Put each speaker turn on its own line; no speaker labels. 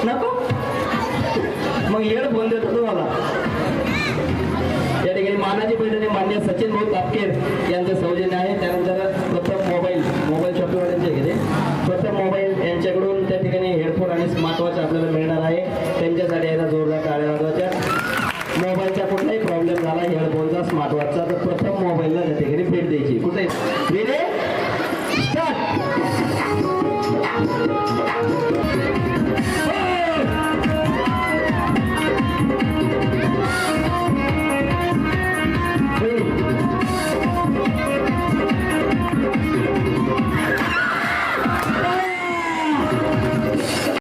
नको मग हेडफोन देतो तुम्हाला. या ठिकाणी मानाची पैठणी मान्य सचिन भाऊ तापकेर यांचं सौजन्य आहे. त्यानंतर प्रथम मोबाईल शॉपीवाल्यांचे घेते प्रथम मोबाईल यांच्याकडून त्या ठिकाणी हेडफोन आणि स्मार्टवॉच आपल्याला मिळणार आहे. त्यांच्यासाठी याचा जोरदार टाळ्या वाजवायच्या. मोबाईलचा कुठलाही प्रॉब्लेम झाला हेडफोनचा स्मार्टवॉचचा तर प्रथम मोबाईलला त्या ठिकाणी भेट द्यायची. कुठे स्टार्ट